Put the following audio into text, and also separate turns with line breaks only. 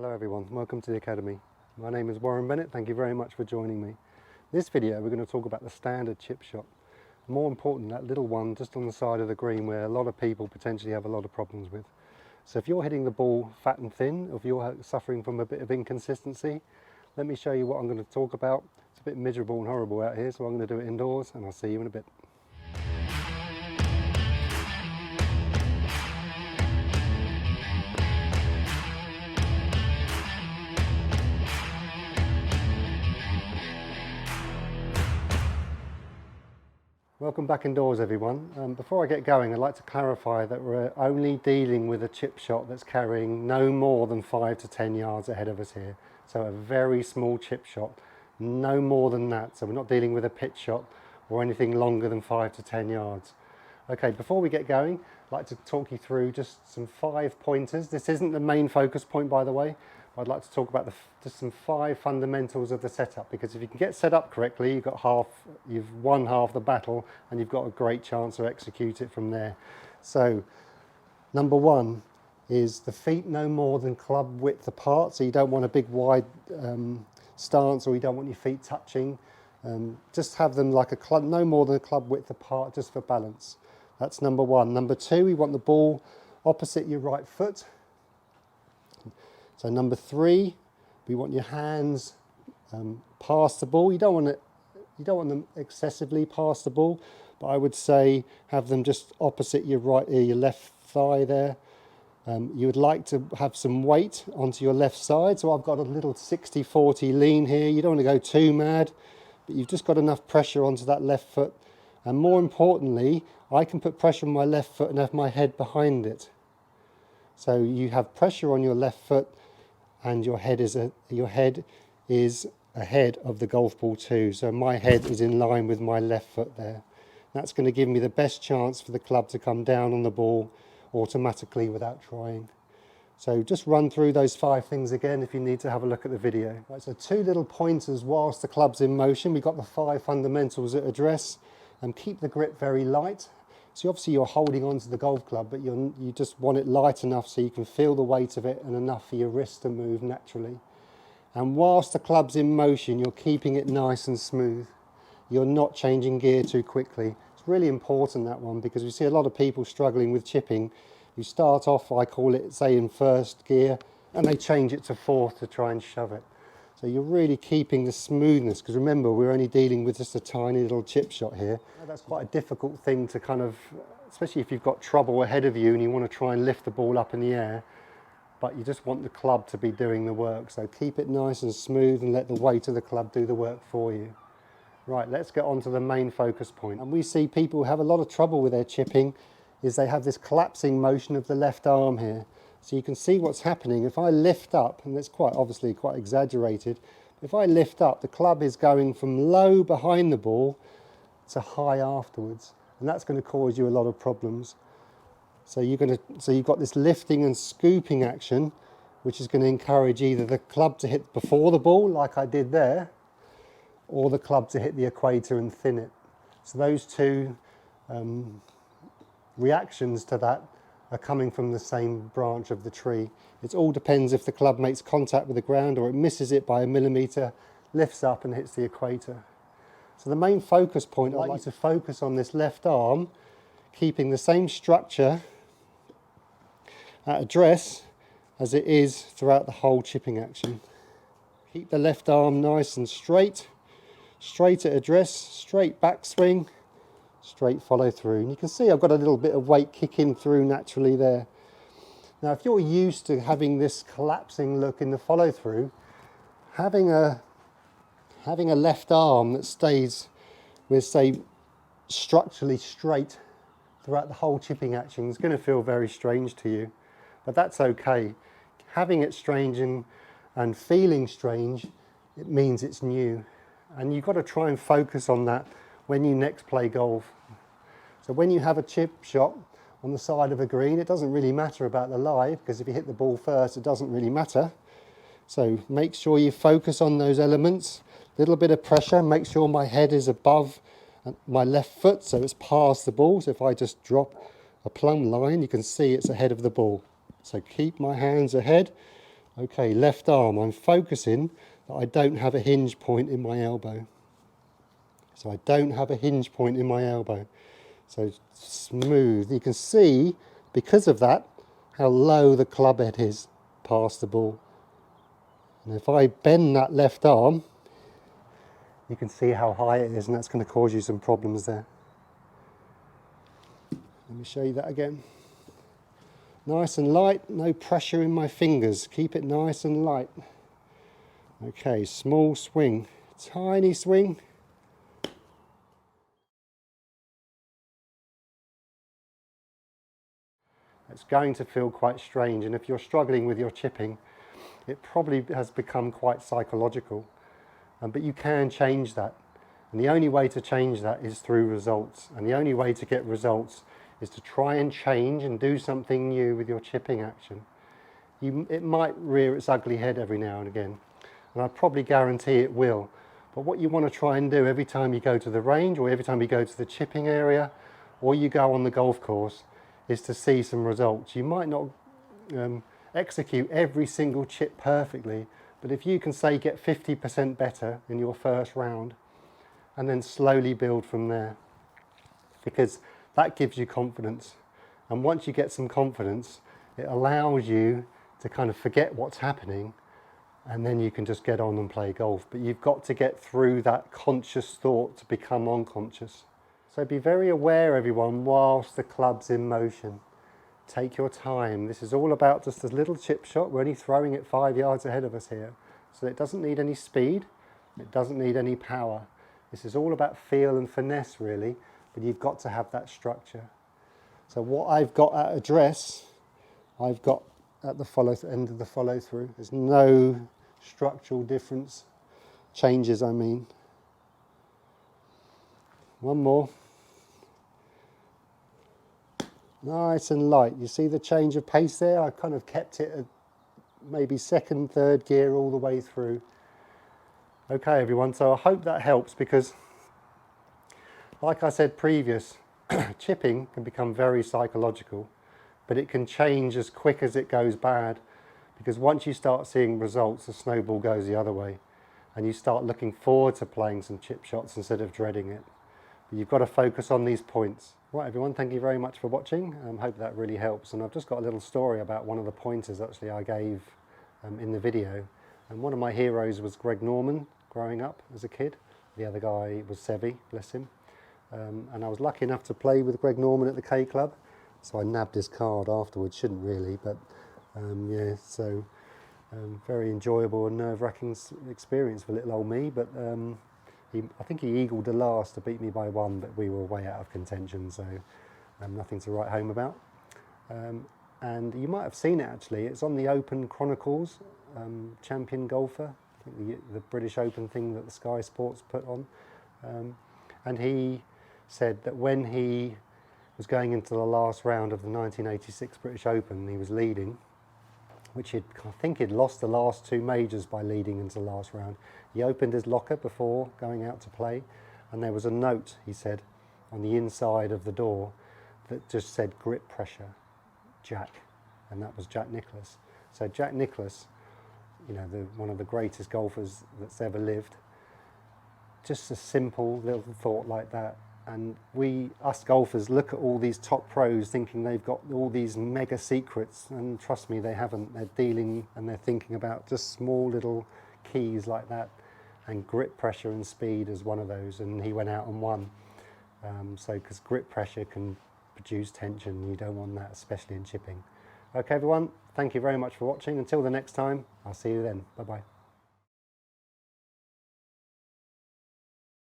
Hello everyone, welcome to the Academy. My name is Warren Bennett, thank you very much for joining me. In this video we're going to talk about the standard chip shot. More important, that little one just on the side of the green where a lot of people potentially have a lot of problems with. So if you're hitting the ball fat and thin, or if you're suffering from a bit of inconsistency, let me show you what I'm going to talk about. It's a bit miserable and horrible out here, so I'm going to do it indoors and I'll see you in a bit. Welcome back indoors everyone. Before I get going, I'd like to clarify that we're only dealing with a chip shot that's carrying no more than 5 to 10 yards ahead of us here. So a very small chip shot, no more than that. So we're not dealing with a pitch shot or anything longer than 5 to 10 yards. Okay, before we get going, I'd like to talk you through just some 5 pointers. This isn't the main focus point, by the way. I'd like to talk about just some 5 fundamentals of the setup, because if you can get set up correctly, you've won half the battle and you've got a great chance to execute it from there. So, number 1 is the feet no more than club width apart. So you don't want a big wide stance, or you don't want your feet touching. Just have them like a club, no more than a club width apart, just for balance. That's number 1. Number 2, we want the ball opposite your right foot. So number 3, we want your hands past the ball. You don't want them excessively past the ball, but I would say have them just opposite your left thigh there. You would like to have some weight onto your left side. So I've got a little 60-40 lean here. You don't want to go too mad, but you've just got enough pressure onto that left foot. And more importantly, I can put pressure on my left foot and have my head behind it. So you have pressure on your left foot, and your head is ahead of the golf ball too. So my head is in line with my left foot there. That's going to give me the best chance for the club to come down on the ball automatically without trying. So just run through those 5 things again if you need to have a look at the video. Right, so 2 little pointers whilst the club's in motion. We've got the 5 fundamentals at address. Keep the grip very light. So obviously you're holding onto the golf club, but you just want it light enough so you can feel the weight of it and enough for your wrist to move naturally. And whilst the club's in motion, you're keeping it nice and smooth. You're not changing gear too quickly. It's really important, that one, because we see a lot of people struggling with chipping. You start off, I call it, say in first gear, and they change it to 4th to try and shove it. So you're really keeping the smoothness, because remember, we're only dealing with just a tiny little chip shot here. That's quite a difficult thing to kind of, especially if you've got trouble ahead of you and you want to try and lift the ball up in the air, but you just want the club to be doing the work. So keep it nice and smooth and let the weight of the club do the work for you. Right, let's get on to the main focus point. And we see people have a lot of trouble with their chipping, is they have this collapsing motion of the left arm here. So you can see what's happening. If I lift up, and it's obviously quite exaggerated, if I lift up, the club is going from low behind the ball to high afterwards, and that's going to cause you a lot of problems. So you've got this lifting and scooping action, which is going to encourage either the club to hit before the ball, like I did there, or the club to hit the equator and thin it. So those 2 reactions to that are coming from the same branch of the tree. It all depends if the club makes contact with the ground or it misses it by a millimetre, lifts up and hits the equator. So the main focus point, I'd like you to focus on this left arm, keeping the same structure at address as it is throughout the whole chipping action. Keep the left arm nice and straight at address, straight backswing, straight follow through. And you can see I've got a little bit of weight kicking through naturally there. Now if you're used to having this collapsing look in the follow through, having a left arm that stays with, say, structurally straight throughout the whole chipping action is going to feel very strange to you, but that's okay. Having it strange and feeling strange, it means it's new, and you've got to try and focus on that when you next play golf. So when you have a chip shot on the side of a green, it doesn't really matter about the lie, because if you hit the ball first, it doesn't really matter. So make sure you focus on those elements. Little bit of pressure, make sure my head is above my left foot, so it's past the ball. So if I just drop a plumb line, you can see it's ahead of the ball. So keep my hands ahead, Okay, left arm, I'm focusing that I don't have a hinge point in my elbow. So I don't have a hinge point in my elbow. So smooth. You can see, because of that, how low the club head is past the ball. And if I bend that left arm, you can see how high it is, and that's going to cause you some problems there. Let me show you that again. Nice and light, no pressure in my fingers. Keep it nice and light. Okay, small swing, tiny swing. It's going to feel quite strange, and if you're struggling with your chipping, it probably has become quite psychological. But you can change that. And the only way to change that is through results. And the only way to get results is to try and change and do something new with your chipping action. It might rear its ugly head every now and again, and I probably guarantee it will. But what you want to try and do every time you go to the range, or every time you go to the chipping area, or you go on the golf course, is to see some results. You might not execute every single chip perfectly, but if you can say get 50% better in your first round, and then slowly build from there, because that gives you confidence. And once you get some confidence, it allows you to kind of forget what's happening, and then you can just get on and play golf. But you've got to get through that conscious thought to become unconscious. So be very aware, everyone, whilst the club's in motion. Take your time. This is all about just a little chip shot. We're only throwing it 5 yards ahead of us here. So it doesn't need any speed. It doesn't need any power. This is all about feel and finesse, really, but you've got to have that structure. So what I've got at address, I've got at the end of the follow through. There's no structural difference, changes I mean. One more. Nice and light. You see the change of pace there? I kind of kept it at maybe second, third gear all the way through. Okay everyone, so I hope that helps, because like I said previous, chipping can become very psychological, but it can change as quick as it goes bad, because once you start seeing results, the snowball goes the other way, and you start looking forward to playing some chip shots instead of dreading it. But you've got to focus on these points. Right everyone, thank you very much for watching. Hope that really helps. And I've just got a little story about one of the pointers actually I gave in the video. And one of my heroes was Greg Norman, growing up as a kid. The other guy was Sevi, bless him. And I was lucky enough to play with Greg Norman at the K Club. So I nabbed his card afterwards, shouldn't really, but yeah, so very enjoyable and nerve-wracking experience for little old me. But I think he eagled the last to beat me by one, but we were way out of contention, so nothing to write home about. And you might have seen it actually. It's on the Open Chronicles, Champion Golfer, I think the British Open thing that the Sky Sports put on. And he said that when he was going into the last round of the 1986 British Open, he was leading, which I think he'd lost the last two majors by leading into the last round. He opened his locker before going out to play, and there was a note, he said, on the inside of the door that just said grip pressure, Jack, and that was Jack Nicklaus. So Jack Nicklaus, you know, one of the greatest golfers that's ever lived, just a simple little thought like that. And us golfers look at all these top pros thinking they've got all these mega secrets, and trust me, they haven't. They're dealing and they're thinking about just small little keys like that, and grip pressure and speed is one of those, and he went out and won. So because grip pressure can produce tension, you don't want that, especially in chipping. Okay everyone, thank you very much for watching. Until the next time, I'll see you then. Bye bye.